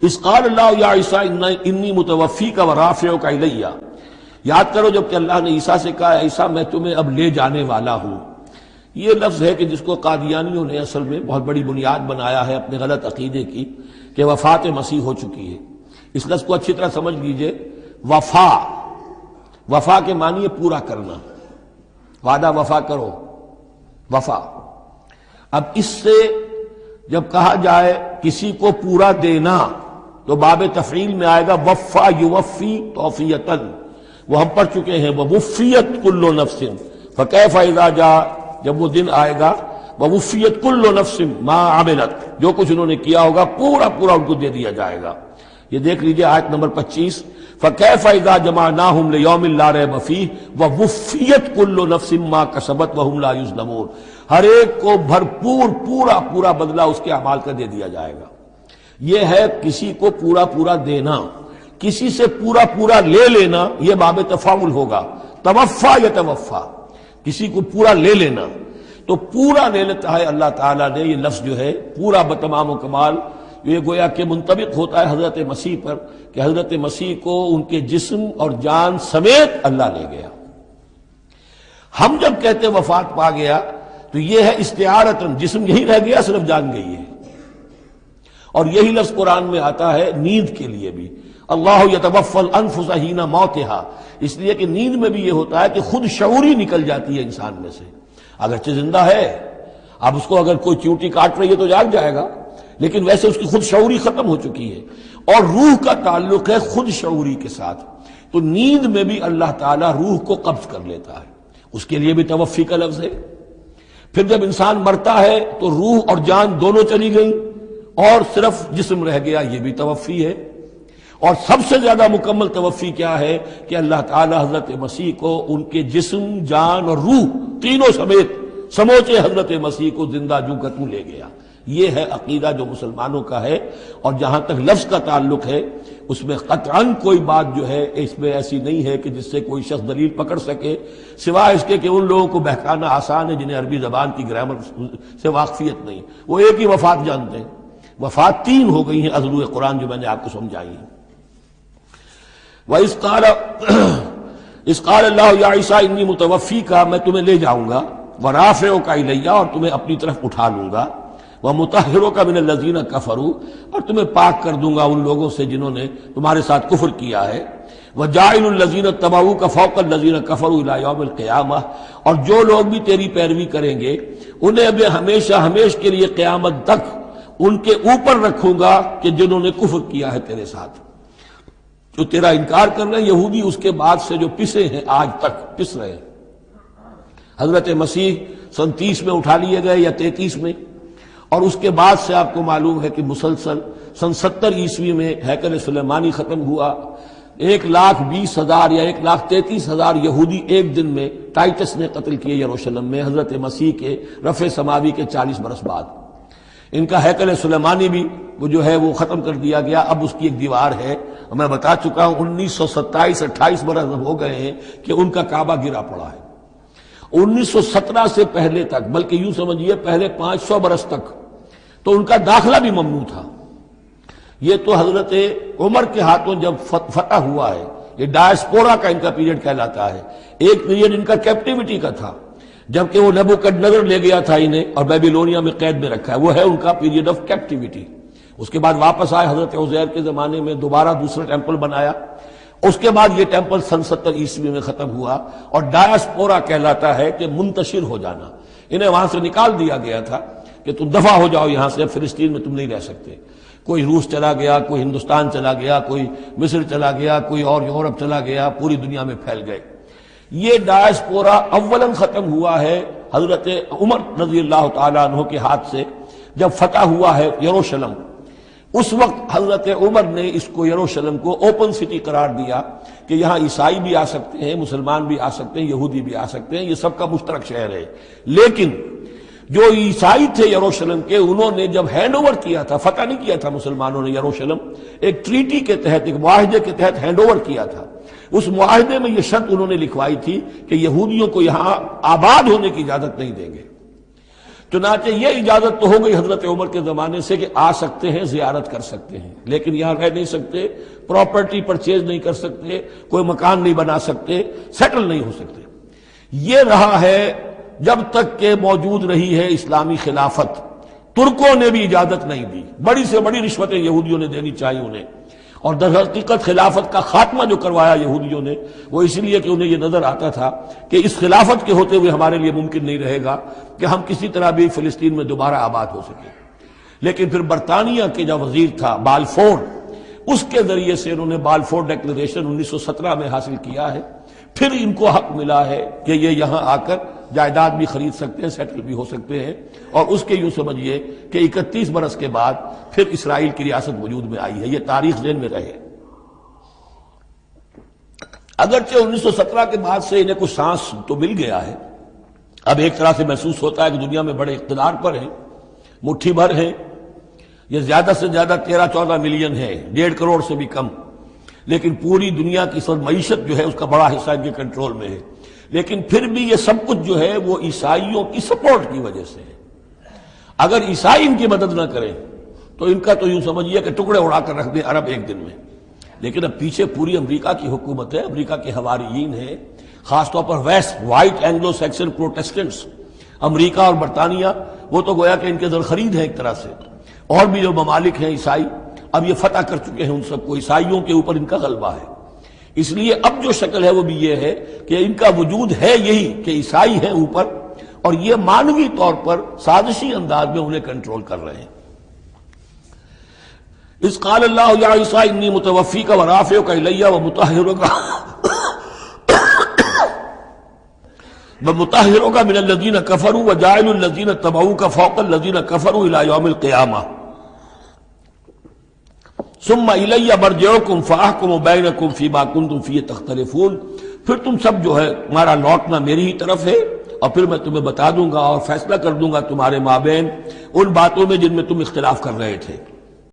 اس قال اللہ یا عیسیٰ انی متوفیک و رافعک الی، یاد کرو جب کہ اللہ نے عیسیٰ سے کہا عیسیٰ میں تمہیں اب لے جانے والا ہوں۔ یہ لفظ ہے کہ جس کو قادیانیوں نے اصل میں بہت بڑی بنیاد بنایا ہے اپنے غلط عقیدے کی، کہ وفات مسیح ہو چکی ہے۔ اس لفظ کو اچھی طرح سمجھ لیجئے، وفا کے معنی ہے پورا کرنا، وعدہ وفا کرو، وفا۔ اب اس سے جب کہا جائے کسی کو پورا دینا تو باب تفعیل میں آئے گا وفا یوفی توفیتن، وہ ہم پڑھ چکے ہیں، ووفیت کل نفس فکیف اذا جاء، جب وہ دن آئے گا ووفیت کل نفس ما عملت، جو کچھ انہوں نے کیا ہوگا پورا پورا ان کو دے دیا جائے گا۔ یہ دیکھ لیجئے آیت نمبر 25، فکیف اذا جمعناہم لیوم لا ریب فیہ ووفیت کل نفس ما کسبت وہم لا یظلمون، ہر ایک کو بھرپور پورا پورا بدلہ اس کے اعمال کا دے دیا جائے گا۔ یہ ہے کسی کو پورا پورا دینا، کسی سے پورا پورا لے لینا، یہ باب تفاعل ہوگا، توفا یا توفا، کسی کو پورا لے لینا تو پورا لے لیتا ہے اللہ تعالیٰ نے۔ یہ لفظ جو ہے پورا بتمام و کمال، یہ گویا کہ منطبق ہوتا ہے حضرت مسیح پر، کہ حضرت مسیح کو ان کے جسم اور جان سمیت اللہ لے گیا۔ ہم جب کہتے وفات پا گیا تو یہ ہے استعارتاً، جسم یہی رہ گیا صرف جان گئی ہے۔ اور یہی لفظ قرآن میں آتا ہے نیند کے لیے بھی، اللہ یتوفی الانفس حین موتہا، اس لیے کہ نیند میں بھی یہ ہوتا ہے کہ خود شعوری نکل جاتی ہے انسان میں سے، اگرچہ زندہ ہے، اب اس کو اگر کوئی چیونٹی کاٹ رہی ہے تو جاگ جائے گا، لیکن ویسے اس کی خود شعوری ختم ہو چکی ہے، اور روح کا تعلق ہے خود شعوری کے ساتھ، تو نیند میں بھی اللہ تعالیٰ روح کو قبض کر لیتا ہے، اس کے لیے بھی توفی کا لفظ ہے۔ پھر جب انسان مرتا ہے تو روح اور جان دونوں چلی گئیں اور صرف جسم رہ گیا، یہ بھی توفی ہے۔ اور سب سے زیادہ مکمل توفی کیا ہے کہ اللہ تعالی حضرت مسیح کو ان کے جسم، جان اور روح تینوں سمیت سموچے حضرت مسیح کو زندہ جو کا توں لے گیا۔ یہ ہے عقیدہ جو مسلمانوں کا ہے، اور جہاں تک لفظ کا تعلق ہے اس میں قطعاً کوئی بات جو ہے اس میں ایسی نہیں ہے کہ جس سے کوئی شخص دلیل پکڑ سکے، سوائے اس کے کہ ان لوگوں کو بہکانا آسان ہے جنہیں عربی زبان کی گرامر سے واقفیت نہیں، وہ ایک ہی وفات جانتے ہیں۔ وفات تین ہو گئی ہیں ازلو قرآن جو میں نے آپ کو سمجھائی ہیں۔ وَإِذْ قَالَ اللَّهُ يَا عِيسَىٰ إِنِّي مُتَوَفِّيكَ، میں تمہیں لے جاؤں گا، وَرَافِعُكَ إِلَيَّ، اور تمہیں اپنی طرف اٹھا لوں گا، وَمُطَهِّرُكَ مِنَ الَّذِينَ كَفَرُوا، اور تمہیں پاک کر دوں گا ان لوگوں سے جنہوں نے تمہارے ساتھ کفر کیا ہے، وَجَاعِلُ الَّذِينَ اتَّبَعُوكَ فَوْقَ الَّذِينَ كَفَرُوا إِلَىٰ يَوْمِ الْقِيَامَةِ، اور جو لوگ بھی تیری پیروی کریں گے انہیں اب ہمیشہ ہمیش کے لیے قیامت تک ان کے اوپر رکھوں گا کہ جنہوں نے کفر کیا ہے تیرے ساتھ، جو تیرا انکار کر رہے ہیں یہودی، اس کے بعد سے جو پسے ہیں آج تک پس رہے ہیں۔ حضرت مسیح سن 30 میں اٹھا لیے گئے یا 33 میں، اور اس کے بعد سے آپ کو معلوم ہے کہ مسلسل سن 70 عیسوی میں ہیکل سلیمانی ختم ہوا، 1,20,000 یا 1,33,000 یہودی ایک دن میں ٹائٹس نے قتل کیے یروشلم میں حضرت مسیح کے رفع سماوی کے 40 برس بعد۔ ان کا ہیکل سلیمانی بھی وہ جو ہے وہ ختم کر دیا گیا، اب اس کی ایک دیوار ہے، میں بتا چکا ہوں 1927-28 برس ہو گئے ہیں کہ ان کا کعبہ گرا پڑا ہے۔ 1917 سے پہلے تک، بلکہ یوں سمجھیے پہلے 500 برس تک تو ان کا داخلہ بھی ممنوع تھا۔ یہ تو حضرت عمر کے ہاتھوں جب فتح ہوا ہے، یہ ڈائسپورا کا ان کا پیریڈ کہلاتا ہے، ایک پیریڈ ان کا کیپٹیوٹی کا تھا، جبکہ وہ نبوکدنضر لے گیا تھا انہیں اور بیبیلونیا میں قید میں رکھا ہے، وہ ہے ان کا پیریڈ آف کیپٹیوٹی۔ اس کے بعد واپس آئے حضرت عزیر کے زمانے میں، دوبارہ دوسرا ٹیمپل بنایا، اس کے بعد یہ ٹیمپل سن 70 عیسوی میں ختم ہوا، اور ڈائسپورا کہلاتا ہے کہ منتشر ہو جانا، انہیں وہاں سے نکال دیا گیا تھا کہ تم دفع ہو جاؤ یہاں سے، فلسطین میں تم نہیں رہ سکتے۔ کوئی روس چلا گیا، کوئی ہندوستان چلا گیا، کوئی مصر چلا گیا، کوئی اور یورپ چلا گیا، پوری دنیا میں پھیل گئے۔ یہ ڈائسپورا اولاً ختم ہوا ہے حضرت عمر رضی اللہ تعالیٰ عنہ کے ہاتھ سے، جب فتح ہوا ہے یروشلم۔ اس وقت حضرت عمر نے اس کو یروشلم کو اوپن سٹی قرار دیا کہ یہاں عیسائی بھی آ سکتے ہیں، مسلمان بھی آ سکتے ہیں، یہودی بھی آ سکتے ہیں، یہ سب کا مشترک شہر ہے۔ لیکن جو عیسائی تھے یروشلم کے، انہوں نے جب ہینڈ اوور کیا تھا، فتح نہیں کیا تھا مسلمانوں نے یروشلم، ایک ٹریٹی کے تحت، ایک معاہدے کے تحت ہینڈ اوور کیا تھا۔ اس معاہدے میں یہ شرط انہوں نے لکھوائی تھی کہ یہودیوں کو یہاں آباد ہونے کی اجازت نہیں دیں گے۔ چنانچہ یہ اجازت تو ہو گئی حضرت عمر کے زمانے سے کہ آ سکتے ہیں، زیارت کر سکتے ہیں، لیکن یہاں رہ نہیں سکتے، پراپرٹی پرچیز نہیں کر سکتے، کوئی مکان نہیں بنا سکتے، سیٹل نہیں ہو سکتے۔ یہ رہا ہے جب تک کہ موجود رہی ہے اسلامی خلافت۔ ترکوں نے بھی اجازت نہیں دی، بڑی سے بڑی رشوتیں یہودیوں نے دینی چاہیے انہیں، اور در حقیقت خلافت کا خاتمہ جو کروایا یہودیوں نے وہ اس لیے کہ انہیں یہ نظر آتا تھا کہ اس خلافت کے ہوتے ہوئے ہمارے لیے ممکن نہیں رہے گا کہ ہم کسی طرح بھی فلسطین میں دوبارہ آباد ہو سکیں۔ لیکن پھر برطانیہ کے جو وزیر تھا بالفور، اس کے ذریعے سے انہوں نے بالفور ڈیکلریشن 1917 میں حاصل کیا ہے، پھر ان کو حق ملا ہے کہ یہ یہاں آ کر جائیداد بھی خرید سکتے ہیں، سیٹل بھی ہو سکتے ہیں، اور اس کے یوں سمجھیے کہ 31 برس کے بعد پھر اسرائیل کی ریاست وجود میں آئی ہے۔ یہ تاریخ ذہن میں رہے۔ اگرچہ 1917 کے بعد سے انہیں کچھ سانس تو مل گیا ہے، اب ایک طرح سے محسوس ہوتا ہے کہ دنیا میں بڑے اقتدار پر ہیں، مٹھی بھر ہیں، یہ زیادہ سے زیادہ 13-14 ملین ہے، 1.5 کروڑ سے بھی کم، لیکن پوری دنیا کی سب معیشت جو ہے اس کا بڑا حصہ ان کے کنٹرول میں ہے۔ لیکن پھر بھی یہ سب کچھ جو ہے وہ عیسائیوں کی سپورٹ کی وجہ سے ہے۔ اگر عیسائی ان کی مدد نہ کریں تو ان کا تو یوں سمجھیے کہ ٹکڑے اڑا کر رکھ دیں عرب ایک دن میں۔ لیکن اب پیچھے پوری امریکہ کی حکومت ہے، امریکہ کے حواریین ہیں، خاص طور پر west white Anglo Saxon Protestants, امریکہ اور برطانیہ، وہ تو گویا کہ ان کے در خرید ہے ایک طرح سے، اور بھی جو ممالک ہیں عیسائی اب یہ فتح کر چکے ہیں ان سب کو، عیسائیوں کے اوپر ان کا غلبہ ہے۔ اس لیے اب جو شکل ہے وہ بھی یہ ہے کہ ان کا وجود ہے یہی کہ عیسائی ہیں اوپر، اور یہ مانوی طور پر سازشی انداز میں انہیں کنٹرول کر رہے ہیں۔ اذ قال اللہ یا عیسیٰ انی متوفیک ورافعک الی ومطہرک من الذین کفروا وجاعل الذین اتبعوک فوق الذین کفروا الی یوم القیامہ ثم الی مرجعکم فاحکم بینکم فیما کنتم فیہ تختلفون۔ پھر تم سب جو ہے تمہارا لوٹنا میری ہی طرف ہے، اور پھر میں تمہیں بتا دوں گا اور فیصلہ کر دوں گا تمہارے مابین ان باتوں میں جن میں تم اختلاف کر رہے تھے۔